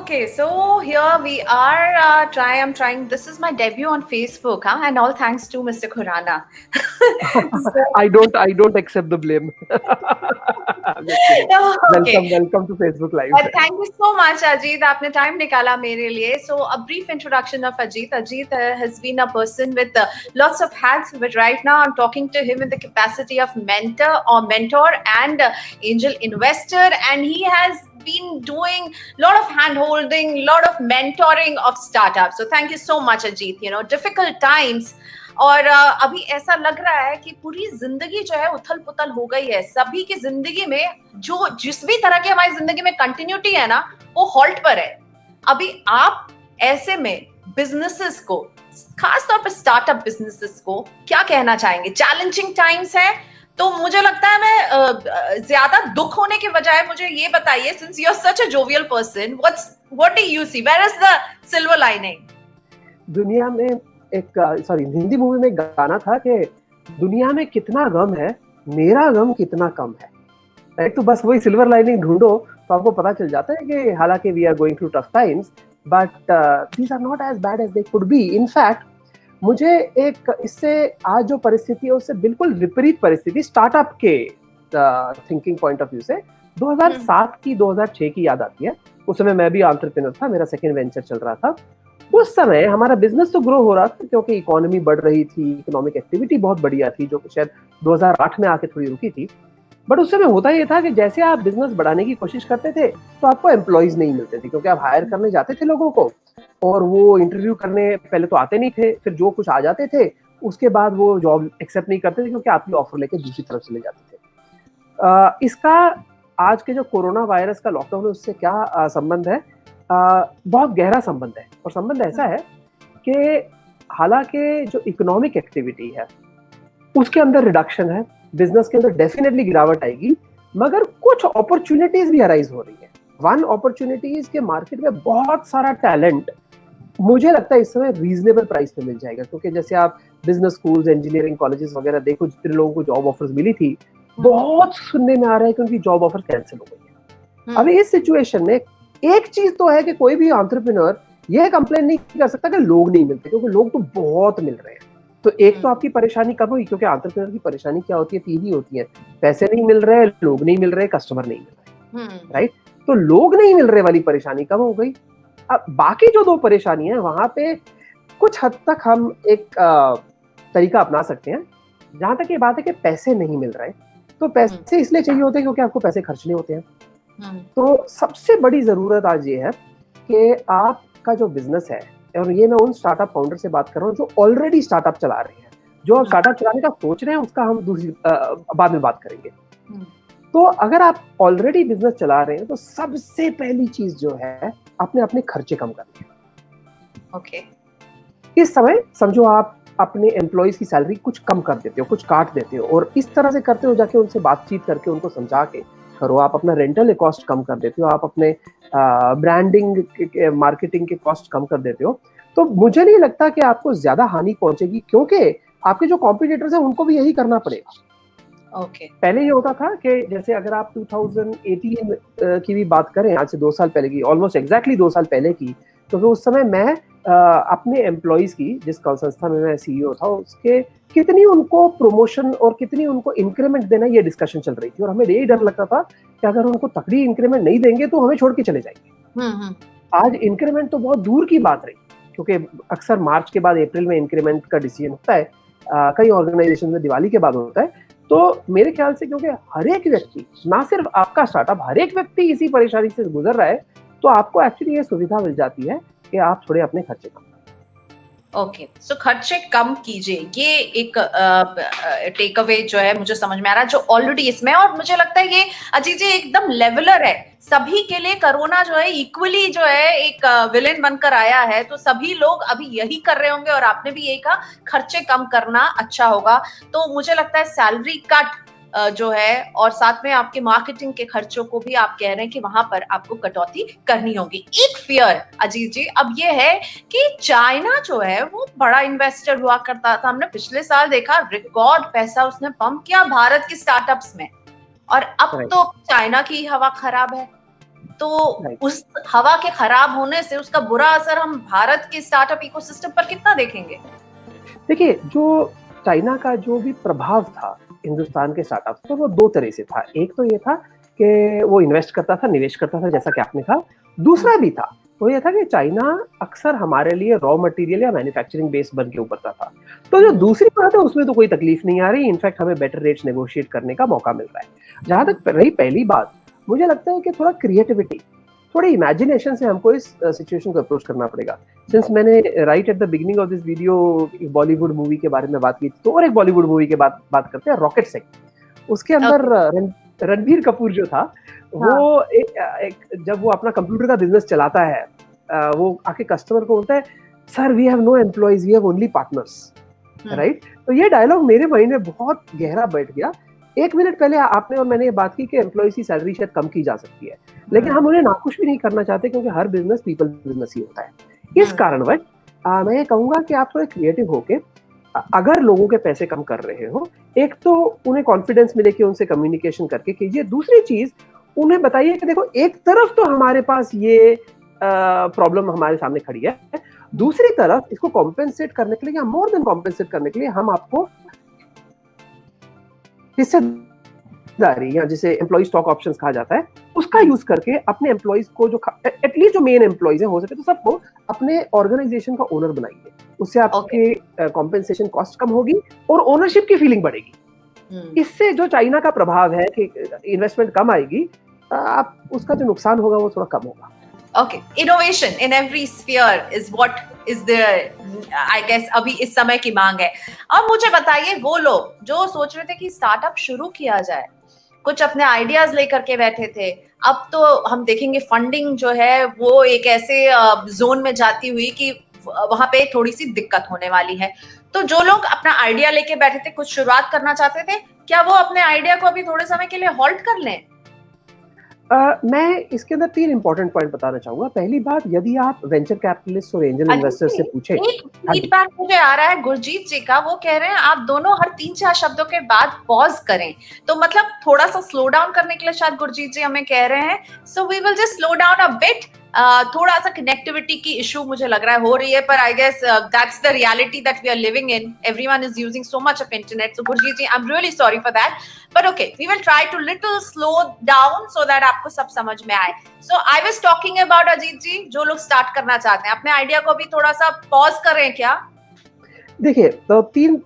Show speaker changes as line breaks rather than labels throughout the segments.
Okay, so here we are. I'm trying. This is my debut on Facebook, huh? And all thanks to Mr. Khurana. So,
I don't accept the blame. I'm just kidding.
okay.
Welcome to Facebook Live.
Thank you so much, Ajit. आपने time निकाला मेरे लिए. So, a brief introduction of Ajit. Ajit has been a person with lots of hats, but right now I'm talking to him in the capacity of mentor and angel investor, and he has been doing a lot of hand holding, lot of mentoring of startups. So thank you so much, Ajit. Difficult times. और अभी ऐसा लग रहा है कि पूरी जिंदगी जो है उथल पुथल हो गई है. सभी की जिंदगी में जो जिस भी तरह की हमारी जिंदगी में कंटिन्यूटी है ना, वो हॉल्ट पर है. अभी आप ऐसे में बिजनेसेस को, खासतौर पर स्टार्टअप बिजनेसेस को क्या कहना चाहेंगे? चैलेंजिंग टाइम्स है, तो मुझे लगता है मैं ज्यादा दुख होने के बजाय मुझे ये बताइए, since you are such a jovial person, what do you see, where is the silver lining?
दुनिया में हिंदी मूवी में एक गाना था कि दुनिया में कितना गम है, मेरा गम कितना कम है. राइट, तो बस वही सिल्वर लाइनिंग ढूंढो तो आपको पता चल जाता है कि हालांकि we are going through tough times, but these are not as bad as they could be. In fact मुझे एक इससे आज जो परिस्थिति है उससे बिल्कुल विपरीत परिस्थिति स्टार्टअप के थिंकिंग पॉइंट ऑफ व्यू से 2007 की 2006 की याद आती है. उस समय मैं भी एंटरप्रेन्योर था, मेरा सेकंड वेंचर चल रहा था. उस समय हमारा बिजनेस तो ग्रो हो रहा था क्योंकि इकोनॉमी बढ़ रही थी, इकोनॉमिक एक्टिविटी बहुत बढ़िया थी, जो शायद 2008 में आके थोड़ी रुकी थी. बट उस समय होता ये था कि जैसे आप बिजनेस बढ़ाने की कोशिश करते थे तो आपको एम्प्लॉइज नहीं मिलते थे, क्योंकि आप हायर करने जाते थे लोगों को और वो इंटरव्यू करने पहले तो आते नहीं थे, फिर जो कुछ आ जाते थे उसके बाद वो जॉब एक्सेप्ट नहीं करते थे क्योंकि आपकी ऑफर लेके दूसरी तरफ चले जाते थे. इसका आज के जो कोरोना वायरस का लॉकडाउन है उससे क्या संबंध है? बहुत गहरा संबंध है. और संबंध ऐसा है कि हालांकि जो इकोनॉमिक एक्टिविटी है उसके अंदर रिडक्शन है, बिजनेस के अंदर डेफिनेटली गिरावट आएगी, मगर कुछ अपॉर्चुनिटीज भी अराइज हो रही है. वन अपॉर्चुनिटीज के मार्केट में बहुत सारा टैलेंट मुझे लगता है इस समय रीजनेबल प्राइस पे मिल जाएगा, क्योंकि जैसे आप बिजनेस स्कूल्स, इंजीनियरिंग कॉलेजेस वगैरह देखो, जितने लोगों को जॉब ऑफर्स मिली थी, बहुत सुनने में आ रहा है कि उनकी जॉब ऑफर कैंसिल हो गई है. अभी इस सिचुएशन में एक चीज तो है कि कोई भी एंटरप्रेन्योर यह कंप्लेन नहीं कर सकता कि लोग नहीं मिलते, क्योंकि लोग तो बहुत मिल रहे हैं. तो एक तो आपकी परेशानी कब हुई, क्योंकि एंटरप्रेन्योर की परेशानी क्या होती है? तीन ही होती है: पैसे नहीं मिल रहे, लोग नहीं मिल रहे, कस्टमर नहीं मिल रहे. राइट, तो लोग नहीं मिल रहे वाली परेशानी कब हो गई. अब बाकी जो दो परेशानी है वहां पे कुछ हद तक हम एक तरीका अपना सकते हैं. जहां तक ये बात है कि पैसे नहीं मिल रहे, तो पैसे इसलिए चाहिए होते हैं क्योंकि आपको पैसे खर्चने होते हैं. तो सबसे बड़ी जरूरत आज ये है कि आपका जो बिजनेस है, और ये मैं उन स्टार्टअप फाउंडर से बात कर रहा हूँ जो ऑलरेडी स्टार्टअप चला रहे हैं, जो आप स्टार्टअप चलाने का सोच रहे हैं उसका हम दूसरी बाद में बात करेंगे. तो अगर आप ऑलरेडी बिजनेस चला रहे हैं तो सबसे पहली चीज जो है, आपने अपने खर्चे कम करने हैं.
ओके.
इस समय समझो आप अपने एम्प्लॉइज की सैलरी कुछ कम कर देते हो, कुछ काट देते हो, और इस तरह से करते हो, जाके उनसे बातचीत करके उनको समझा के करो. आप अपना रेंटल कॉस्ट कम कर देते हो, आप अपने ब्रांडिंग मार्केटिंग के कॉस्ट कम कर देते हो. तो मुझे नहीं लगता कि आपको ज्यादा हानि पहुंचेगी, क्योंकि आपके जो कॉम्पिटिटर्स हैं उनको भी यही करना पड़ेगा.
Okay.
पहले ये होता था कि जैसे अगर आप 2018 की भी बात करें, आज से 2 साल पहले की, ऑलमोस्ट एग्जैक्टली 2 साल पहले की, तो उस समय मैं अपने एम्प्लॉइज की, जिस संस्था में मैं सीईओ था, उसके कितनी उनको प्रमोशन और कितनी उनको इंक्रीमेंट देना, ये डिस्कशन चल रही थी. और हमें यही डर लगता था कि अगर उनको तगड़ी इंक्रीमेंट नहीं देंगे तो हमें छोड़ के चले जाएंगे. आज इंक्रीमेंट तो बहुत दूर की बात रही, क्योंकि अक्सर मार्च के बाद अप्रैल में इंक्रीमेंट का डिसीजन होता है. कई ऑर्गेनाइजेशन में दिवाली के बाद होता है. तो मेरे ख्याल से क्योंकि हर एक व्यक्ति, ना सिर्फ आपका स्टार्टअप, हर एक व्यक्ति इसी परेशानी से गुजर रहा है, तो आपको एक्चुअली ये सुविधा मिल जाती है कि आप थोड़े अपने खर्चे कम.
ओके, सो खर्चे कम कीजिए, ये एक टेक अवे जो है मुझे समझ में आ रहा है, जो ऑलरेडी इसमें. और मुझे लगता है ये अजीत जी एकदम लेवलर है सभी के लिए. कोरोना जो है इक्वली जो है एक विलेन बनकर आया है, तो सभी लोग अभी यही कर रहे होंगे. और आपने भी यही कहा, खर्चे कम करना अच्छा होगा. तो मुझे लगता है सैलरी कट जो है, और साथ में आपके मार्केटिंग के खर्चों को भी आप कह रहे हैं कि वहां पर आपको कटौती करनी होगी. एक फियर अजीत जी अब ये है कि चाइना जो है वो बड़ा इन्वेस्टर हुआ करता था. हमने पिछले साल देखा रिकॉर्ड पैसा उसने पंप किया भारत के स्टार्टअप्स में, और अब तो चाइना की हवा खराब है. तो
Right.
उस हवा के खराब होने से उसका बुरा असर हम भारत के स्टार्टअप इकोसिस्टम पर कितना देखेंगे?
देखिए, जो चाइना का जो भी प्रभाव था हिंदुस्तान के स्टार्टअप पर, वो दो तरह से था। एक तो ये था कि वो इन्वेस्ट करता था, निवेश करता था, जैसा कि आपने कहा। दूसरा भी था, वो ये था कि चाइना अक्सर हमारे लिए रॉ मटेरियल या मैन्युफैक्चरिंग बेस बन के उभरता था। तो जो दूसरी बात है, उसमें तो कोई तकलीफ नहीं आ रही। इनफैक्ट हमें बेटर रेट्स नेगोशिएट करने का मौका मिल रहा है। जहां तक रही पहली बात, मुझे लगता है कि थोड़ा क्रिएटिविटी, थोड़ी इमेजिनेशन से हमको इस सिचुएशन को अप्रोच करना पड़ेगा। सिंस मैंने right at the beginning of this video Bollywood movie के बारे में बात की, तो और एक बॉलीवुड मूवी के बात करते हैं, रॉकेट साइंस। उसके अंदर रणबीर कपूर जो था, वो जब वो अपना कंप्यूटर का बिजनेस चलाता है, वो आके कस्टमर को बोलता है, sir we have no employees, we have only partners, right. तो ये डायलॉग मेरे माइंड में बहुत गहरा बैठ गया। 1 मिनट पहले आपने और मैंने ये बात की कि एम्प्लॉइज की सैलरी शायद कम की जा सकती है, लेकिन हम उन्हें नाखुश भी नहीं करना चाहते, क्योंकि हर बिजनेस पीपल बिजनेस ही होता है। इस कारणवश मैं ये कहूंगा कि आप थोड़े क्रिएटिव होके, अगर लोगों के पैसे कम कर रहे हो, एक तो उन्हें कॉन्फिडेंस मिले कि उनसे कम्युनिकेशन करके कीजिए। दूसरी चीज, उन्हें बताइए कि देखो, एक तरफ तो हमारे पास ये प्रॉब्लम हमारे सामने खड़ी है, दूसरी तरफ इसको कॉम्पेंसेट करने के लिए, या मोर देन कॉम्पेंसेट करने के लिए, हम आपको हिस्सेदारी, या जिसे एम्प्लॉय स्टॉक ऑप्शंस कहा जाता है, उसका यूज करके अपने एम्प्लॉइज को, जो एटलीस्ट जो मेन एम्प्लॉइज है, हो सके तो सबको अपने ऑर्गेनाइजेशन का ओनर बनाइए। उससे आपके कॉम्पेंसेशन कॉस्ट कम होगी और ओनरशिप की फीलिंग बढ़ेगी। इससे जो चाइना का प्रभाव है कि इन्वेस्टमेंट कम आएगी, आप उसका जो नुकसान होगा वो थोड़ा कम होगा।
Okay, innovation in every sphere is what is the, I guess, अभी इस समय की मांग है। अब मुझे बताइए, वो लोग जो सोच रहे थे कि स्टार्टअप शुरू किया जाए, कुछ अपने आइडियाज लेकर के बैठे थे, अब तो हम देखेंगे फंडिंग जो है वो एक ऐसे जोन में जाती हुई कि वहां पे थोड़ी सी दिक्कत होने वाली है। तो जो लोग अपना आइडिया लेके बैठे थे, कुछ शुरुआत करना चाहते थे, क्या वो अपने आइडिया को अभी थोड़े समय के लिए हॉल्ट कर लें?
मैं इसके अंदर 3 इंपॉर्टेंट पॉइंट बताना चाहूंगा। पहली बात, यदि आप वेंचर कैपिटलिस्ट और एंजल इन्वेस्टर से पूछे,
एक फीडबैक मुझे आ रहा है गुरजीत जी का, वो कह रहे हैं आप दोनों हर 3-4 शब्दों के बाद पॉज करें। तो मतलब थोड़ा सा स्लो डाउन करने के लिए शायद गुरजीत जी हमें कह रहे हैं। So we will just slow down a bit. थोड़ा सा कनेक्टिविटी की इशू मुझे लग रहा है हो रही है, पर I guess that's the reality that we are living in. Everyone is using so much of internet. So Gurjeet ji, I am really sorry for that, but okay, we will try to little slow down so that आपको सब समझ में आए। So I was talking about Ajit ji, जो लोग start करना चाहते हैं, अपने आइडिया को भी थोड़ा सा पॉज करें क्या?
देखिए, तो 3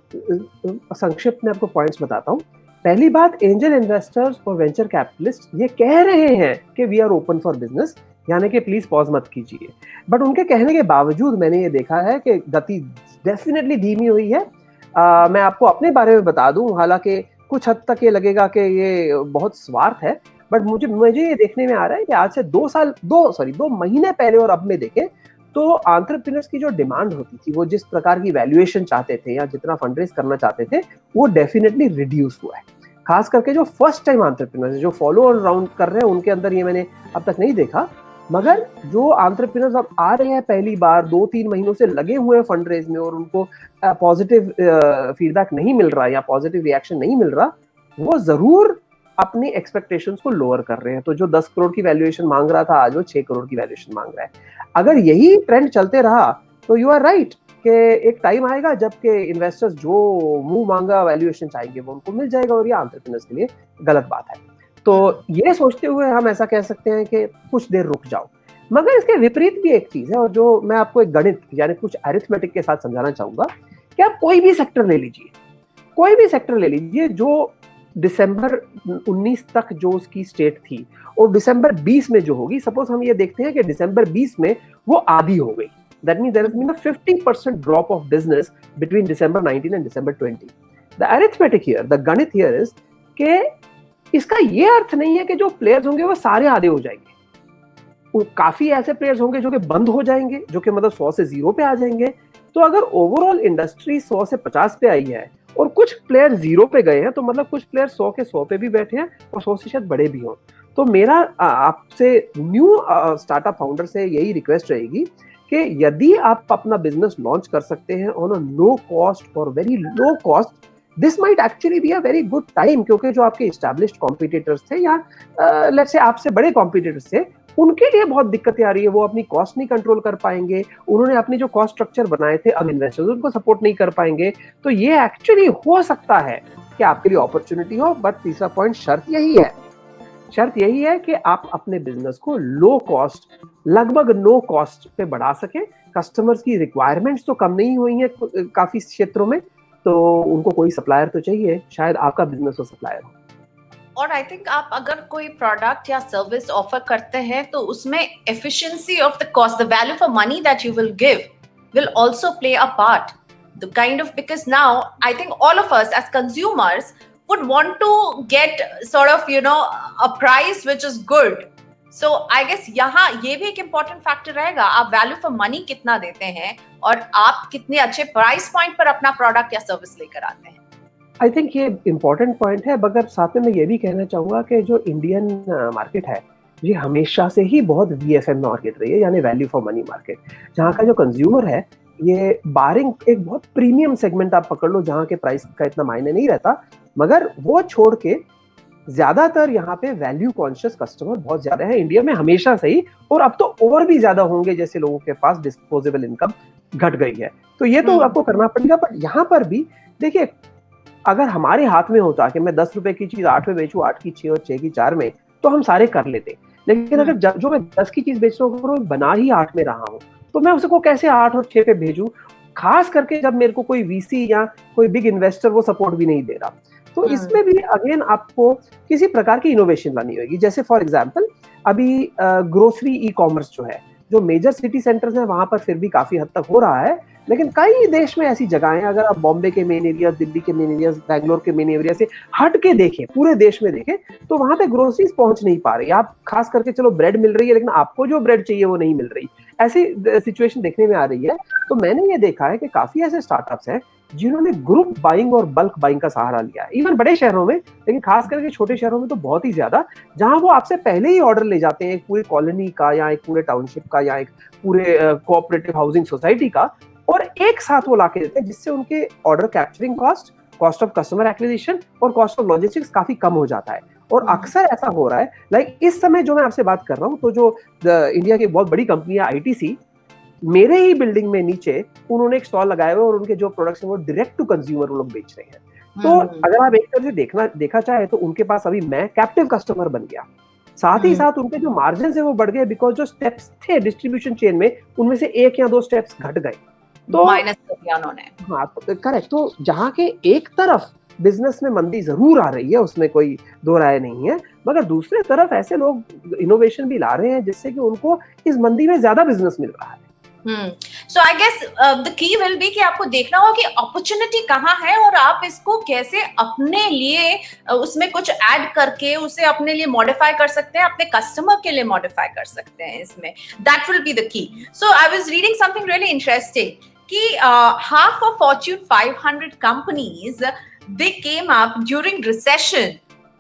संक्षिप्त में आपको पॉइंट्स बताता हूँ। पहली बात, एंजल इन्वेस्टर्स और वेंचर कैपिटलिस्ट ये कह रहे हैं कि we are open for business, यानी कि प्लीज पॉज मत कीजिए। बट उनके कहने के बावजूद मैंने ये देखा है कि गति डेफिनेटली धीमी हुई है। मैं आपको अपने बारे में बता दूं, हालांकि कुछ हद तक ये लगेगा कि ये बहुत स्वार्थ है, बट मुझे ये देखने में आ रहा है कि आज से 2 महीने पहले और अब में देखें तो एंटरप्रेन्योर्स की जो डिमांड होती थी, वो जिस प्रकार की वैल्यूएशन चाहते थे या जितना फंडरेज करना चाहते थे, वो डेफिनेटली रिड्यूस हुआ है। खास करके जो फर्स्ट टाइम एंटरप्रेन्योर्स जो फॉलो ऑन राउंड कर रहे हैं, उनके अंदर ये मैंने अब तक नहीं देखा। मगर जो एंटरप्रेन्योर्स अब आ रहे हैं पहली बार, 2-3 महीनों से लगे हुए हैं फंडरेज में, और उनको पॉजिटिव फीडबैक नहीं मिल रहा या पॉजिटिव रिएक्शन नहीं मिल रहा, वो जरूर अपनी एक्सपेक्टेशंस को लोअर कर रहे हैं। तो जो 10 करोड़ की वैल्यूएशन मांग रहा था, आज वो 6 करोड़ की वैल्यूएशन मांग रहा है। अगर यही ट्रेंड चलते रहा तो यू आर राइट कि एक टाइम आएगा जबकि इन्वेस्टर्स जो मुंह मांगा वैल्यूएशन चाहेंगे वो उनको मिल जाएगा, और ये एंटरप्रेन्योर्स के लिए गलत बात है। तो ये सोचते हुए हम ऐसा कह सकते हैं कि कुछ देर रुक जाओ। मगर इसके विपरीत भी एक चीज है, और जो मैं आपको एक गणित यानी कुछ अरिथमेटिक के साथ समझाना चाहूंगा कि आप कोई भी सेक्टर ले लीजिए, जो दिसंबर 19 तक जो उसकी स्टेट थी और दिसंबर 20 में जो होगी, सपोज हम ये देखते हैं कि दिसंबर 20 में वो आधी हो गई, that means there has been a 50% drop of business between December 19 and December 20। The arithmetic here, the गणित हियर इज कि इसका ये अर्थ नहीं है कि जो प्लेयर्स होंगे वो सारे आधे हो जाएंगे। काफी ऐसे प्लेयर्स होंगे जो कि बंद हो जाएंगे, जो कि मतलब 100 से 0 पे आ जाएंगे। तो अगर ओवरऑल इंडस्ट्री 100 से 50 पे आई है और कुछ प्लेयर 0 पे गए हैं, तो मतलब कुछ प्लेयर 100 के 100 पे भी बैठे हैं और 100 से शायद बड़े भी हों। तो मेरा आपसे न्यू स्टार्टअप फाउंडर से यही रिक्वेस्ट रहेगी कि यदि आप अपना बिजनेस लॉन्च कर सकते हैं ऑन अ नो कॉस्ट और very low cost, this might actually be a very good time, क्योंकि जो आपके एस्टैब्लिश्ड कॉम्पिटिटर्स थे या लेट्स से आपसे बड़े कॉम्पिटिटर्स थे, उनके लिए बहुत दिक्कतें आ रही है, वो अपनी कॉस्ट नहीं कंट्रोल कर पाएंगे, उन्होंने अपने जो कॉस्ट स्ट्रक्चर बनाए थे, अब इन्वेस्टर्स उनको सपोर्ट नहीं कर पाएंगे। तो ये एक्चुअली हो सकता है कि आपके लिए अपॉर्चुनिटी हो, बट तीसरा पॉइंट शर्त यही है कि आप अपने बिजनेस को लो कॉस्ट, लगभग नो कॉस्ट पे बढ़ा सकें। कस्टमर्स की रिक्वायरमेंट्स तो कम नहीं हुई हैं काफी क्षेत्रों में, तो उनको कोई सप्लायर तो चाहिए, शायद आपका बिजनेस हो सप्लायर हो।
और आई थिंक आप अगर कोई प्रोडक्ट या सर्विस ऑफर करते हैं तो उसमें efficiency of the cost, the value for money that you will give will also play a part. The kind of, because now I think all of us as consumers would want to get sort of, you know, a price which is good. So I guess यहाँ ये भी एक important factor रहेगा, आप value for money कितना देते हैं और आप कितने अच्छे price point पर अपना product या service लेकर आते हैं।
आई थिंक ये इम्पोर्टेंट पॉइंट है, मगर साथ में मैं ये भी कहना चाहूंगा कि जो इंडियन मार्केट है ये हमेशा से ही बहुत VFM मार्केट रही है, यानी वैल्यू फॉर मनी मार्केट, जहाँ का जो कंज्यूमर है ये बारिंग एक बहुत प्रीमियम सेगमेंट आप पकड़ लो जहाँ के प्राइस का इतना मायने नहीं रहता, मगर वो छोड़ के ज्यादातर यहाँ पे वैल्यू कॉन्शियस कस्टमर बहुत ज्यादा है इंडिया में हमेशा से ही, और अब तो और भी ज्यादा होंगे जैसे लोगों के पास डिस्पोजेबल इनकम घट गई है। तो ये तो आपको करना पड़ेगा, पर यहाँ पर भी देखिए, अगर हमारे हाथ में होता कि मैं 10 रुपए की चीज 8 में बेचूं, 8 की 6 और 6 की 4 में, तो हम सारे कर लेते। लेकिन अगर जो मैं 10 की चीज बेच रहा हूँ, मैं बना ही 8 में रहा हूँ, तो मैं उसको कैसे 8 और 6 पे भेजूं, खास करके जब मेरे को कोई VC या कोई बिग इन्वेस्टर वो सपोर्ट भी नहीं दे रहा। तो इसमें भी अगेन आपको किसी प्रकार की इनोवेशन लानी होगी। जैसे फॉर एग्जाम्पल अभी ग्रोसरी ई-कॉमर्स जो है, जो मेजर सिटी सेंटर्स हैं वहां पर फिर भी काफी हद तक हो रहा है, लेकिन कई देश में ऐसी जगहें, अगर आप बॉम्बे के मेन एरिया, दिल्ली के मेन एरिया, बैंगलोर के मेन एरिया से हट के देखें, पूरे देश में देखें, तो वहां पे ग्रोसरीज पहुंच नहीं पा रही। आप खास करके चलो ब्रेड मिल रही है, लेकिन आपको जो ब्रेड चाहिए वो नहीं मिल रही, ऐसी सिचुएशन देखने में आ रही है। तो मैंने ये देखा है कि काफी ऐसे स्टार्टअप्स हैं जिन्होंने ग्रुप बाइंग और बल्क बाइंग का सहारा लिया है, इवन बड़े शहरों में, लेकिन खास करके छोटे शहरों में तो बहुत ही ज्यादा, जहां वो आपसे पहले ही ऑर्डर ले जाते हैं एक पूरी कॉलोनी का या एक पूरे टाउनशिप का या एक पूरे कोऑपरेटिव हाउसिंग सोसाइटी का, और एक साथ वो लाके देते हैं, जिससे उनके order capturing cost of customer acquisition और कॉस्ट ऑफ लॉजिस्टिक्स काफी कम हो जाता है। और अक्सर ऐसा हो रहा है, लाइक इस समय जो मैं आपसे बात कर रहा हूँ, तो जो इंडिया की बहुत बड़ी कंपनी है ITC, मेरे ही बिल्डिंग में नीचे उन्होंने एक स्टॉल लगाया हुआ है और उनके जो प्रोडक्ट्स हैं वो डायरेक्ट टू कंज्यूमर वो लोग बेच रहे हैं। तो अगर आप एक तरह से देखा चाहे तो उनके पास अभी मैं कैप्टिव कस्टमर बन गया, साथ ही साथ उनके जो मार्जिन है वो बढ़ गए, बिकॉज जो स्टेप्स थे डिस्ट्रीब्यूशन चेन में उनमें से 1 या 2 स्टेप्स घट गए, तो
माइनस कर दिया उन्होंने।
हाँ, करेक्ट। तो जहाँ के एक तरफ बिजनेस में मंदी जरूर आ रही है, उसमें कोई दो राय नहीं है, मगर दूसरे तरफ ऐसे लोग इनोवेशन भी ला रहे हैं जिससे कि उनको इस मंदी में ज्यादा बिजनेस मिल रहा है।
So I guess the key will be कि आपको देखना होगा कि अपॉर्चुनिटी कहाँ है और आप इसको कैसे अपने लिए उसमें कुछ ऐड करके उसे अपने लिए मॉडिफाई कर सकते हैं, अपने कस्टमर के लिए मॉडिफाई कर सकते हैं इसमें। That will be the key. So I was reading something really interesting कि half of Fortune 500 companies they came up during recession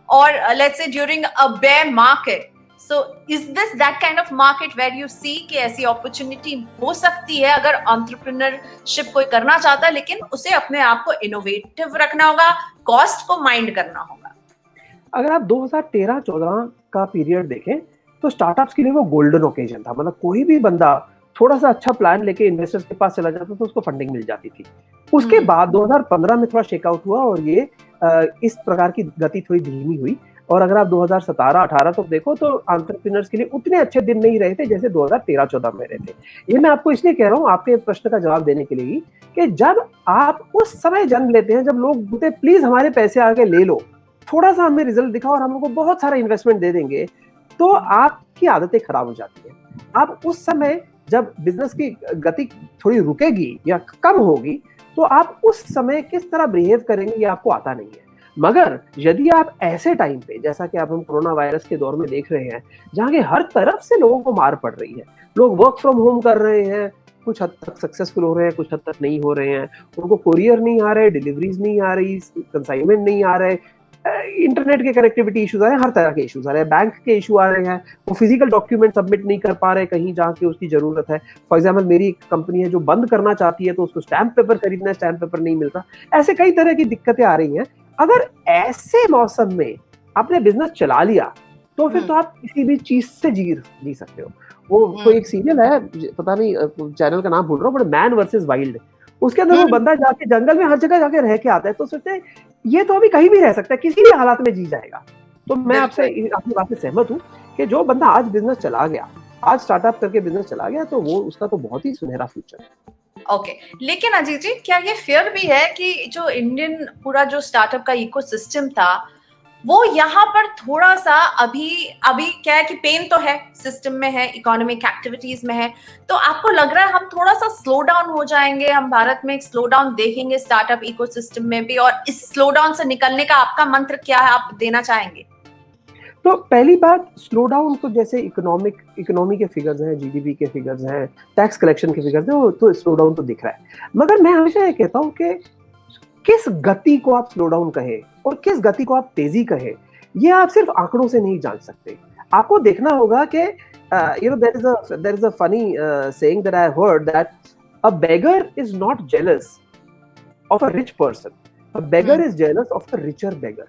or let's say during a bear market. So is this that kind of market where you see कि ऐसी opportunity हो सकती है अगर entrepreneurship कोई करना चाहता है, लेकिन उसे अपने आप को इनोवेटिव रखना होगा, कॉस्ट को माइंड करना होगा।
अगर आप 2013-14 का पीरियड देखें तो स्टार्टअप्स के लिए वो गोल्डन ओकेजन था, मतलब कोई भी बंदा थोड़ा सा अच्छा प्लान लेके इन्वेस्टर्स के पास चला जाता तो उसको फंडिंग मिल जाती थी। उसके बाद 2015 में थोड़ा शेकआउट हुआ और ये इस प्रकार की गति थोड़ी धीमी हुई, और अगर आप 2017-18 तो देखो तो एंटरप्रेन्योर्स के लिए उतने अच्छे दिन नहीं रहे थे जैसे 2013-14 में रहे थे। ये मैं आपको इसलिए कह रहा हूँ आपके प्रश्न का जवाब देने के लिए कि जब आप उस समय जन्म लेते हैं जब लोग बोलते हैं प्लीज हमारे पैसे आके ले लो, थोड़ा सा हमें रिजल्ट दिखाओ और हम लोग को बहुत सारा इन्वेस्टमेंट दे देंगे, तो आपकी आदतें खराब हो जाती है। आप उस समय जब बिजनेस की गति थोड़ी रुकेगी या कम होगी तो आप उस समय किस तरह बिहेव करेंगे ये आपको आता नहीं है। मगर यदि आप ऐसे टाइम पे, जैसा कि आप हम कोरोना वायरस के दौर में देख रहे हैं जहाँ के हर तरफ से लोगों को मार पड़ रही है, लोग वर्क फ्रॉम होम कर रहे हैं, कुछ हद तक सक्सेसफुल हो रहे हैं, कुछ हद तक नहीं हो रहे हैं, उनको कोरियर नहीं आ रहे, डिलीवरीज नहीं आ रही, कंसाइनमेंट नहीं आ रहे, इंटरनेट के कनेक्टिविटी इश्यूज आ रहे हैं, हर तरह के इश्यूज आ रहे हैं, बैंक के इशू आ रहे हैं, वो फिजिकल डॉक्यूमेंट सबमिट नहीं कर पा रहे कहीं जहाँ की उसकी जरूरत है। फॉर एग्जाम्पल मेरी एक कंपनी है जो बंद करना चाहती है तो उसको स्टैम्प पेपर खरीदना है, स्टैम्प पेपर नहीं मिलता, ऐसे कई तरह की दिक्कतें आ रही हैं। अगर ऐसे मौसम में आपने बिजनेस चला लिया तो फिर तो आप किसी भी चीज से जी सकते हो। वो कोई एक सीरियल है, पता नहीं चैनल का नाम भूल रहा हूँ, बट मैन वर्सेस वाइल्ड, उसके अंदर वो बंदा जाके जंगल में हर जगह जाके रह के आता है, तो सोचते हैं ये तो अभी कहीं भी रह सकता है, किसी भी हालात में जी जाएगा। तो मैं आपसे आपकी बात से सहमत हूँ कि जो बंदा आज बिजनेस चला गया, आज स्टार्टअप करके बिजनेस चला गया, तो वो उसका तो बहुत ही सुनहरा फ्यूचर है।
ओके लेकिन अजीत जी, क्या ये फेयर भी है कि जो इंडियन पूरा जो स्टार्टअप का इकोसिस्टम था वो यहाँ पर थोड़ा सा अभी अभी क्या है कि पेन तो है, सिस्टम में है, इकोनॉमिक एक्टिविटीज में है, तो आपको लग रहा है हम थोड़ा सा स्लो डाउन हो जाएंगे, हम भारत में एक स्लो डाउन देखेंगे स्टार्टअप इकोसिस्टम में भी, और इस स्लो डाउन से निकलने का आपका मंत्र क्या है, आप देना चाहेंगे?
तो पहली बात, स्लो डाउन तो जैसे इकोनॉमी के फिगर्स हैं, जीडीपी के फिगर्स हैं, टैक्स कलेक्शन के फिगर्स हैं, वो तो स्लो डाउन तो दिख रहा है। मगर मैं हमेशा ये कहता हूँ कि किस गति को आप स्लो डाउन कहें और किस गति को आप तेजी कहें, ये आप सिर्फ आंकड़ों से नहीं जान सकते। आपको देखना होगा कि there is a funny saying that I heard that a beggar is not jealous of a rich person, a beggar is jealous of a richer beggar,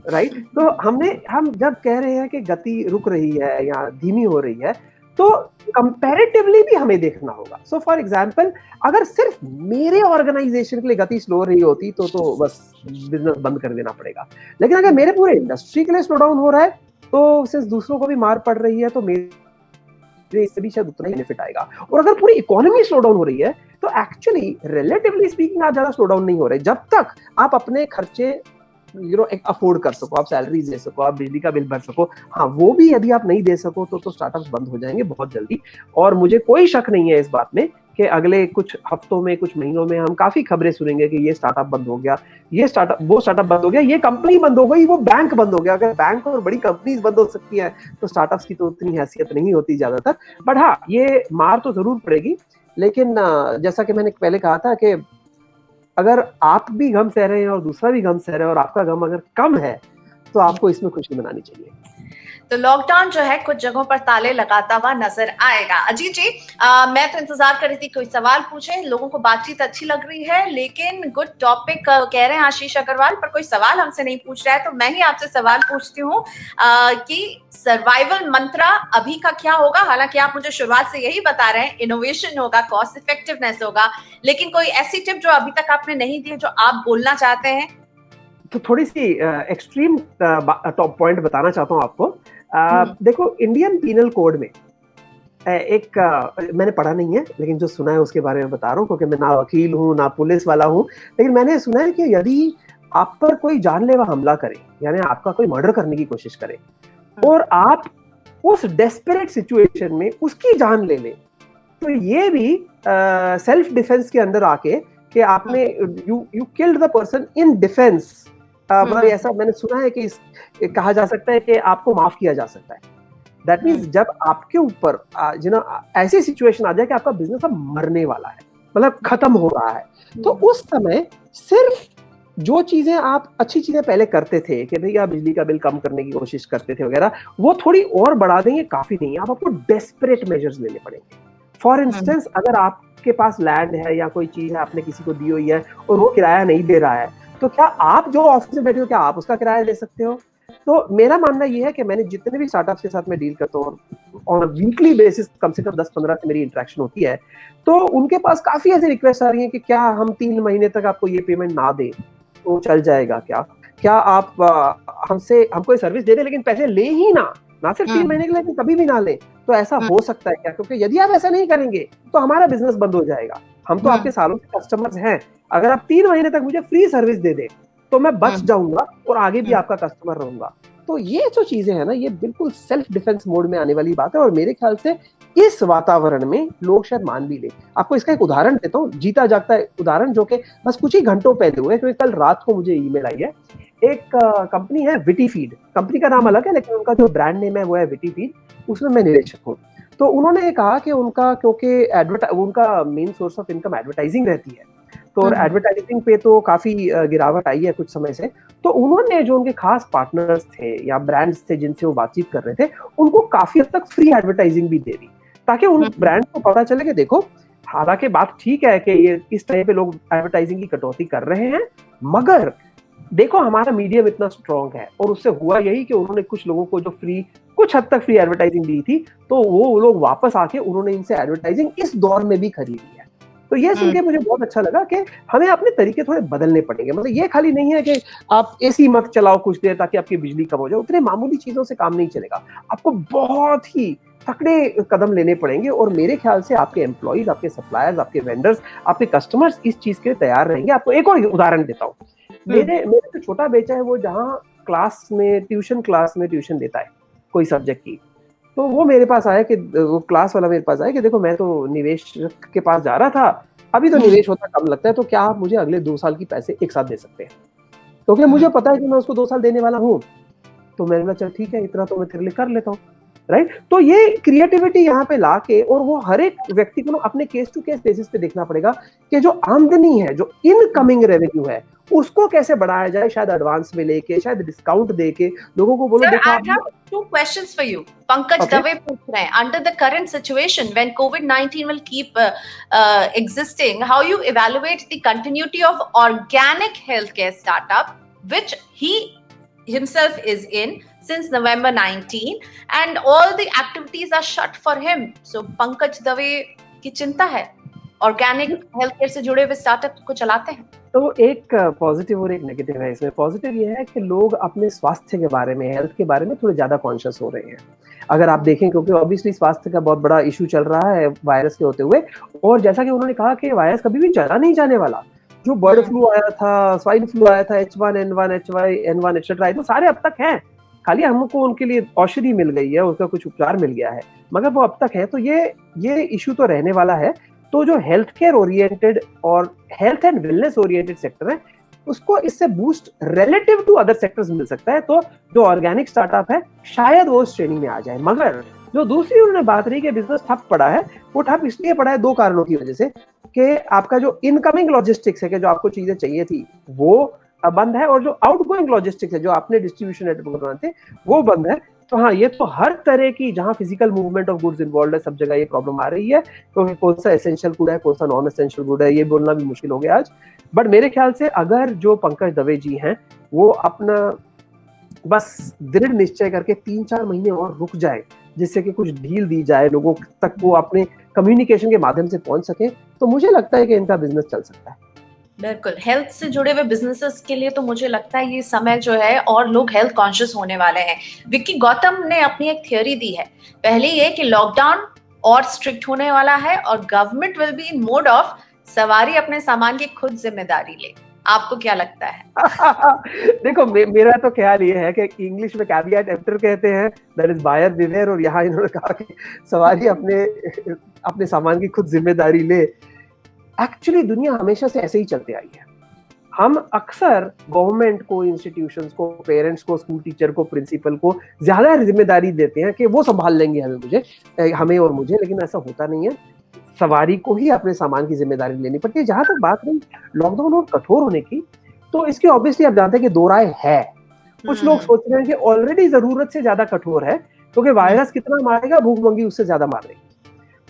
right? तो हम जब कह रहे हैं कि गति रुक रही है या धीमी हो रही है, तो कंपैरेटिवली भी हमें देखना होगा। सो फॉर एग्जांपल, अगर सिर्फ मेरे ऑर्गेनाइजेशन के लिए गति स्लो रही होती तो बस बिजनेस बंद कर देना पड़ेगा। लेकिन अगर मेरे पूरे इंडस्ट्री के लिए स्लो डाउन हो रहा है, तो सिंस दूसरों को भी मार पड़ रही है, तो मेरे इससे भी शायद उतना ही बेनिफिट आएगा। और अगर पूरी इकोनॉमी स्लो डाउन हो रही है, तो एक्चुअली रिलेटिवली स्पीकिंग आप ज्यादा स्लो डाउन नहीं हो रहे, जब तक आप अपने खर्चे अफोर्ड कर सको, आप सैलरीज दे सको, आप बिजली का बिल भर सको। हाँ, वो भी यदि आप नहीं दे सको तो स्टार्टअप्स बंद हो जाएंगे बहुत जल्दी। और मुझे कोई शक नहीं है इस बात में कि अगले कुछ हफ्तों में, कुछ महीनों में हम काफी खबरें सुनेंगे कि ये स्टार्टअप बंद हो गया, वो स्टार्टअप बंद हो गया, ये कंपनी बंद हो गई, वो बैंक बंद हो गया। अगर बैंक और बड़ी कंपनीज बंद हो सकती है, तो स्टार्टअप्स की तो उतनी हैसियत नहीं होती ज्यादातर। बट हाँ, ये मार तो जरूर पड़ेगी। लेकिन जैसा कि मैंने पहले कहा था कि अगर आप भी गम सह रहे हैं और दूसरा भी गम सह रहा है और आपका गम अगर कम है, तो आपको इसमें खुशी मनानी चाहिए।
तो लॉकडाउन जो है कुछ जगहों पर ताले लगाता हुआ नजर आएगा। अजीत जी, मैं तो इंतजार कर रही थी कोई सवाल पूछे, लोगों को बातचीत अच्छी लग रही है, लेकिन गुड टॉपिक कह रहे हैं आशीष अग्रवाल, पर कोई सवाल हमसे नहीं पूछ रहा है, तो मैं ही आपसे सवाल पूछती हूँ कि सर्वाइवल मंत्रा अभी का क्या होगा? हालांकि आप मुझे शुरुआत से यही बता रहे हैं, इनोवेशन होगा, कॉस्ट इफेक्टिवनेस होगा, लेकिन कोई ऐसी टिप जो अभी तक आपने नहीं दी जो आप बोलना चाहते हैं?
तो थोड़ी सी एक्सट्रीम टॉप पॉइंट बताना चाहता हूँ आपको। देखो, इंडियन पीनल कोड में एक मैंने पढ़ा नहीं है, लेकिन जो सुना है उसके बारे में बता रहा हूँ, क्योंकि मैं ना वकील हूँ ना पुलिस वाला हूँ। लेकिन मैंने सुना है कि यदि आप पर कोई जानलेवा हमला करे, यानी आपका कोई मर्डर करने की कोशिश करे, और आप उस डेस्परेट सिचुएशन में उसकी जान ले ले, तो ये भी सेल्फ डिफेंस के अंदर आके कि आपने you killed the person in defence, मतलब ऐसा मैंने सुना है कि कहा जा सकता है कि आपको माफ किया जा सकता है। दैट मीन्स जब आपके ऊपर ऐसी सिचुएशन आ जाए कि आपका बिजनेस अब मरने वाला है, मतलब खत्म हो रहा है, तो उस समय सिर्फ जो चीजें आप अच्छी चीजें पहले करते थे कि भैया बिजली का बिल कम करने की कोशिश करते थे वगैरह, वो थोड़ी और बढ़ा देंगे, काफी नहीं, आप आपको डेस्परेट मेजर्स लेने पड़ेंगे। फॉर इंस्टेंस, अगर आपके पास लैंड है या कोई चीज है आपने किसी को दी हुई है और वो किराया नहीं दे रहा है, तो क्या आप जो ऑफिस में बैठे हो, क्या आप उसका किराया दे सकते हो? तो मेरा मानना ये है कि मैंने जितने भी स्टार्टअप्स के साथ मैं डील करता हूँ, ऑन वीकली बेसिस कम से कम 10-15 से मेरी इंटरेक्शन होती है, तो उनके पास काफी ऐसी रिक्वेस्ट आ रही है कि क्या हम 3 महीने तक आपको ये पेमेंट ना दें तो चल जाएगा क्या आप हमको ये सर्विस दे दें लेकिन पैसे ले ही ना सिर्फ 3 महीने के लिए, लेकिन कभी भी ना लें, तो ऐसा हो सकता है क्या? क्योंकि यदि आप ऐसा नहीं करेंगे तो हमारा बिजनेस बंद हो जाएगा। हम तो आपके सालों के कस्टमर्स हैं, अगर आप 3 महीने तक मुझे फ्री सर्विस दे दें तो मैं बच जाऊंगा और आगे भी आपका कस्टमर रहूंगा। तो ये जो चीजें हैं ना, ये बिल्कुल सेल्फ डिफेंस मोड में आने वाली बात है, और मेरे ख्याल से इस वातावरण में लोग शायद मान भी ले। आपको इसका एक उदाहरण देता हूँ, जीता जागता उदाहरण, जो कि बस कुछ ही घंटों पहले हुए, क्योंकि कल रात को मुझे ईमेल आई है। एक कंपनी है विटीफीड, कंपनी का नाम अलग है लेकिन उनका जो ब्रांड नेम है वो है विटीफीड, उसमें मैं निदेशक हूँ। तो उन्होंने कहा कि उनका, क्योंकि उनका main source of income advertising रहती है, तो एडवर्टाइजिंग पे तो काफी गिरावट आई है कुछ समय से। तो उन्होंने जो उनके खास पार्टनर्स थे या ब्रांड्स थे जिनसे वो बातचीत कर रहे थे, उनको काफी हद तक फ्री एडवर्टाइजिंग भी दे दी, ताकि उन ब्रांड को पता चले कि देखो, हालांकि बात ठीक है कि ये इस टाइम पे लोग एडवर्टाइजिंग की कटौती कर रहे हैं, मगर देखो हमारा मीडियम इतना स्ट्रांग है और उससे हुआ यही कि उन्होंने कुछ लोगों को जो फ्री, कुछ हद तक फ्री एडवर्टाइजिंग दी थी, तो वो लोग वापस आके उन्होंने इनसे एडवर्टाइजिंग इस दौर में भी खरीदी है। तो ये सुन के मुझे बहुत अच्छा लगा कि हमें अपने तरीके थोड़े बदलने पड़ेंगे। मतलब ये खाली नहीं है कि आप एसी मत चलाओ कुछ देर ताकि आपकी बिजली कम हो जाए, उतने मामूली चीजों से काम नहीं चलेगा, आपको बहुत ही तकड़े कदम लेने पड़ेंगे। और मेरे ख्याल से आपके एम्प्लॉइज, आपके सप्लायर्स, आपके वेंडर्स, आपके कस्टमर्स इस चीज के लिए तैयार रहेंगे। आपको एक और उदाहरण देता हूँ। मेरे जो छोटा बेटा है वो जहाँ क्लास में ट्यूशन देता है कोई सब्जेक्ट की, तो वो मेरे पास आया कि वो क्लास वाला मेरे पास आया कि देखो मैं तो निवेश के पास जा रहा था, अभी तो निवेश होता कम लगता है, तो क्या आप मुझे अगले 2 साल की पैसे एक साथ दे सकते हैं? क्योंकि मुझे पता है कि मैं उसको 2 साल देने वाला हूँ। तो मैंने कहा चल ठीक है, इतना तो मैं तेरे लिए कर लेता हूँ, राइट? तो ये क्रिएटिविटी यहाँ पे लाके, और वो हर एक व्यक्ति को ना अपने केस टू केस बेसिस पे देखना पड़ेगा कि जो आमदनी है, जो इनकमिंग रेवेन्यू है, उसको कैसे बढ़ाया जाए, शायद एडवांस में लेके, शायद डिस्काउंट देके लोगों को बोलो देखो
आप। Two questions for you. Pankaj Dave पूछ रहे हैं, under the current situation when COVID-19 will keep existing, how you evaluate the continuity of organic healthcare startup which he himself is in since November 19 and all the activities are shut for him. So Pankaj Dave की चिंता है, organic health care से जुड़े हुए startup को चलाते हैं।
तो एक पॉजिटिव और एक नेगेटिव है इसमें। पॉजिटिव ये है कि लोग अपने स्वास्थ्य के बारे में, हेल्थ के बारे में थोड़े ज्यादा कॉन्शियस हो रहे हैं। अगर आप देखें, क्योंकि ऑब्वियसली स्वास्थ्य का बहुत बड़ा इशू चल रहा है वायरस के होते हुए, और जैसा कि उन्होंने कहा कि वायरस कभी भी चला नहीं जाने वाला। जो बर्ड फ्लू आया था, स्वाइन फ्लू आया था, H1N1, H5N1 एक्सेट्रा, तो सारे अब तक हैं, खाली हमको उनके लिए औषधि मिल गई है, उसका कुछ उपचार मिल गया है, मगर वो अब तक है। तो ये इशू तो रहने वाला है। तो जो हेल्थ केयर ओरिएंटेड और health and wellness oriented sector है, उसको इससे boost relative to other sectors मिल सकता है। तो जो ऑर्गेनिक स्टार्टअप है शायद वो उस श्रेणी में आ जाए। मगर जो दूसरी उन्होंने बात रही कि बिजनेस ठप पड़ा है, वो ठप इसलिए पड़ा है 2 कारणों की वजह से, कि आपका जो इनकमिंग लॉजिस्टिक्स है, कि जो आपको चीजें चाहिए थी वो बंद है, और जो आउटगोइंग लॉजिस्टिक्स है, जो आपने डिस्ट्रीब्यूशन नेटवर्क बनाते वो बंद है। तो हाँ, ये तो हर तरह की जहां physical movement of goods involve है, सब जगह ये प्रॉब्लम आ रही है, क्योंकि कौन सा एसेंशियल गुड है, कौन सा नॉन एसेंशियल गुड है, ये बोलना भी मुश्किल हो गया आज। बट मेरे ख्याल से अगर जो पंकज दवे जी हैं वो अपना बस दृढ़ निश्चय करके 3-4 महीने और रुक जाए, जिससे कि कुछ ढील दी जाए, लोगों तक वो अपने कम्युनिकेशन के माध्यम से पहुंच सके, तो मुझे लगता है कि इनका बिजनेस चल सकता है।
बिल्कुल, हेल्थ से जुड़े हुए बिजनेसेस के लिए तो मुझे लगता है ये समय जो है और लोग हेल्थ कॉन्शियस होने वाले हैं। विक्की गौतम ने अपनी एक थ्योरी दी है, पहले ये कि लॉकडाउन और स्ट्रिक्ट होने वाला है और government will be in mode of सवारी अपने सामान की खुद जिम्मेदारी ले। आपको क्या लगता है?
देखो मेरा तो ख्याल ये है कि इंग्लिश में कैविएट एम्पटर कहते हैं, दैट इज बायर बिवेयर, और यहाँ इन्होंने कहा कि सवारी अपने सामान की खुद जिम्मेदारी ले। एक्चुअली दुनिया हमेशा से ऐसे ही चलते आई है। हम अक्सर गवर्नमेंट को, इंस्टीट्यूशंस को, पेरेंट्स को, स्कूल टीचर को, प्रिंसिपल को ज्यादा जिम्मेदारी देते हैं कि वो संभाल लेंगे हमें और मुझे, लेकिन ऐसा होता नहीं है। सवारी को ही अपने सामान की जिम्मेदारी लेनी पड़ती है। जहां तक बात रही लॉकडाउन और कठोर होने की, तो इसकी ऑब्वियसली आप जानते हैं कि दो राय है। कुछ लोग सोच रहे हैं कि ऑलरेडी जरूरत से ज्यादा कठोर है, क्योंकि वायरस कितना मारेगा, भूखमंगी उससे ज्यादा मार देगी।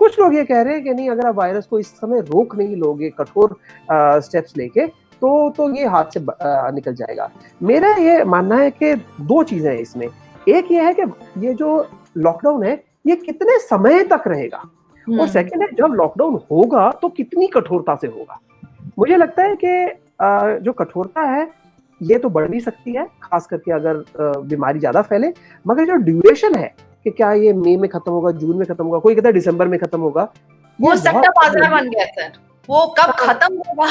कुछ लोग ये कह रहे हैं कि नहीं, अगर आप वायरस को इस समय रोक नहीं लोगे कठोर स्टेप्स लेके, तो ये हाथ से निकल जाएगा। मेरा ये मानना है कि 2 चीजें हैं इसमें। एक ये है कि ये जो लॉकडाउन है ये कितने समय तक रहेगा, और सेकंड है जब लॉकडाउन होगा तो कितनी कठोरता से होगा। मुझे लगता है कि जो कठोरता है ये तो बढ़ भी सकती है, खास करके अगर बीमारी ज्यादा फैले, मगर जो ड्यूरेशन है कि क्या ये मई में खत्म होगा, जून में खत्म होगा, कोई कहता है दिसंबर में खत्म होगा,
वो सट्टा बाजार बन गया सर। वो कब खत्म होगा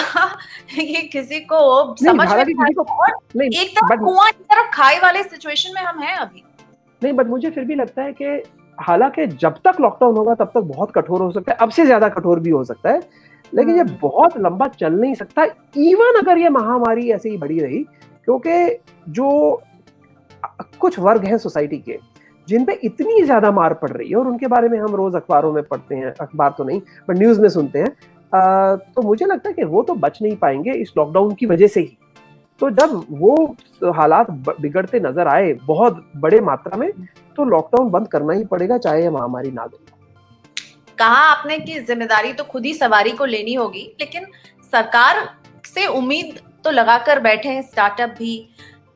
ये किसी को समझ में नहीं। एक तरफ कुआं, एक तरफ खाई वाले सिचुएशन में हम हैं अभी।
नहीं, बट मुझे फिर भी लगता है कि हालांकि जब तक लॉकडाउन होगा तब तक बहुत कठोर हो सकता है, अब से ज्यादा कठोर भी हो सकता है, लेकिन ये बहुत लंबा चल नहीं सकता, इवन अगर ये महामारी ऐसे ही बढ़ी रही। क्योंकि जो कुछ वर्ग हैं सोसाइटी के जिन पे इतनी ज्यादा मार पड़ रही है, और उनके बारे में हम रोज अखबारों में पढ़ते हैं, अखबार तो नहीं बट न्यूज में सुनते हैं, तो मुझे लगता है कि वो तो बच नहीं पाएंगे इस लॉकडाउन की वजह से ही। तो जब वो हालात बिगड़ते नजर आए बहुत बड़े मात्रा में, तो लॉकडाउन बंद करना ही पड़ेगा, चाहे ये महामारी ना गई।
कहा आपने कि जिम्मेदारी तो खुद ही सवारी को लेनी होगी, लेकिन सरकार से उम्मीद तो लगाकर बैठे हैं स्टार्टअप भी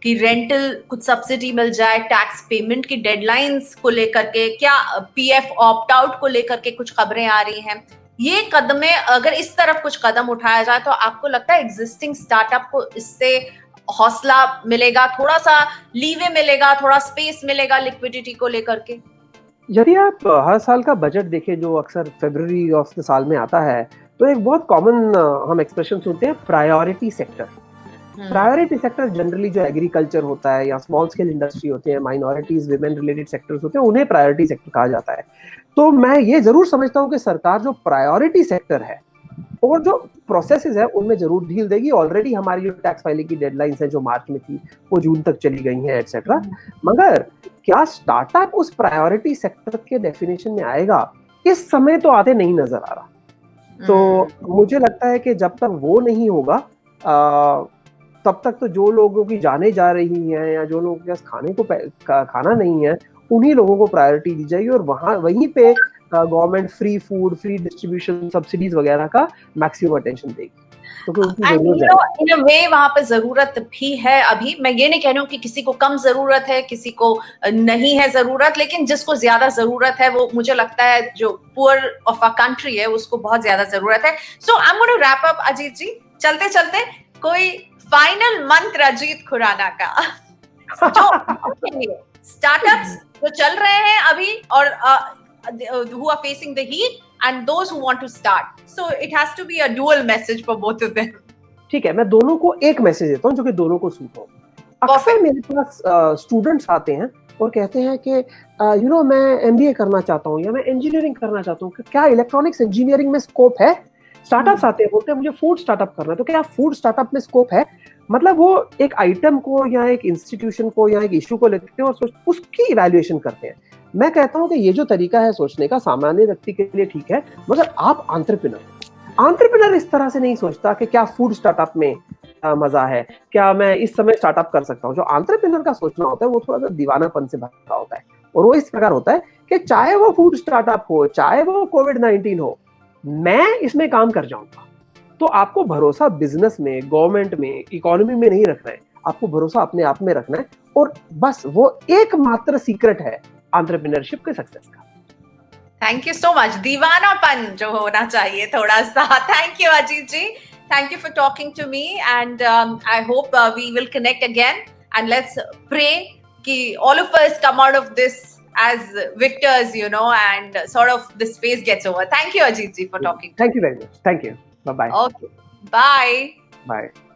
कि रेंटल कुछ सब्सिडी मिल जाए, टैक्स पेमेंट की डेडलाइंस को लेकर के, क्या पीएफ ऑप्ट आउट को लेकर के कुछ खबरें आ रही हैं। ये कदमें अगर इस तरफ कुछ कदम उठाया जाए तो आपको लगता है एग्जिस्टिंग स्टार्टअप को इससे हौसला मिलेगा, थोड़ा सा लीवे मिलेगा, थोड़ा स्पेस मिलेगा लिक्विडिटी को लेकर के?
यदि आप हर साल का बजट देखें जो अक्सर फरवरी ऑफ द साल में आता है, तो एक बहुत कॉमन हम एक्सप्रेशन सुनते हैं, priority sector. Priority sector generally जो एग्रीकल्चर होता है या स्मॉल स्केल इंडस्ट्री होते हैं, माइनॉरिटीज, विमेन रिलेटेड सेक्टर्स होते हैं, उन्हें प्रायोरिटी सेक्टर कहा जाता है। तो मैं ये जरूर समझता हूँ कि सरकार जो प्रायोरिटी सेक्टर है और जो प्रोसेसेस है उनमें जरूर ढील देगी। ऑलरेडी हमारी जो टैक्स फाइलिंग की डेडलाइंस है जो मार्च में थी वो जून तक चली गई हैं एटसेट्रा। मगर क्या स्टार्टअप उस प्रायोरिटी सेक्टर के डेफिनेशन में आएगा, इस समय तो आते नहीं नजर आ रहा। तो मुझे लगता है कि जब तक वो नहीं होगा तब तक तो जो लोगों की जाने जा रही हैं या जो लोगों के पास खाने को खाना नहीं है, उन्हीं लोगों को प्रायोरिटी दी जाएगी और वहीं पे government free food, free distribution, subsidies वगैरह का मैक्सिमम अटेंशन देगी।
इन अ वे वहां पे जरूरत भी है। अभी मैं ये नहीं कह रही हूँ कि किसी को कम जरूरत है, किसी को नहीं है जरूरत, लेकिन जिसको ज्यादा जरूरत है वो मुझे लगता है जो पुअर ऑफ अ कंट्री है उसको बहुत ज्यादा जरूरत है। So I am going to wrap up Ajit ji. चलते चलते कोई फाइनल मंत्र अजीत खुराना का जो स्टार्टअप्स जो चल रहे हैं अभी और who are facing the heat and those who want to start, so it has to be a dual message for both of them.
ठीक है, मैं दोनों को एक मैसेज देता हूँ जो कि दोनों को सूट हो। अक्सर मेरे पास स्टूडेंट्स आते हैं और कहते हैं कि मैं एमबीए करना चाहता हूँ या मैं इंजीनियरिंग करना चाहता हूँ, क्या इलेक्ट्रॉनिक्स इंजीनियरिंग में स्कोप है? स्टार्टअप्स आते हैं, बोलते हैं मुझे फूड स्टार्टअप करना है, तो क्या फूड स्टार्टअप में स्कोप है? मतलब वो एक आइटम को या एक इंस्टीट्यूशन को या एक इश्यू को लेते हैं और उसकी इवैल्यूएशन करते हैं। मैं कहता हूं कि ये जो तरीका है सोचने का सामान्य व्यक्ति के लिए ठीक है, मगर आप एंटरप्रेन्योर इस तरह से नहीं सोचता कि क्या फूड स्टार्टअप में मजा है, क्या मैं इस समय स्टार्टअप कर सकता हूँ। जो एंटरप्रेन्योर का सोचना होता है वो थोड़ा सा दीवानापन से भरा होता है और वो इस प्रकार होता है कि चाहे वो फूड स्टार्टअप हो, चाहे वो कोविड-19 हो, मैं इसमें काम कर जाऊंगा। तो आपको भरोसा बिजनेस में, गवर्नमेंट में, इकोनॉमी में नहीं रखना है, आपको भरोसा अपने आप में रखना है और बस वो एकमात्र सीक्रेट है एंटरप्रेन्योरशिप के सक्सेस का।
Thank you so much. दीवानापन जो होना चाहिए थोड़ा सा। Thank you Ajit ji, thank you for talking to me and I hope we will connect again and let's pray कि all of us come out of this as victors, and sort of this phase gets over. Thank you Ajit ji for talking.
Thank you very much. Thank you. Bye bye.
Okay. Bye.
Bye.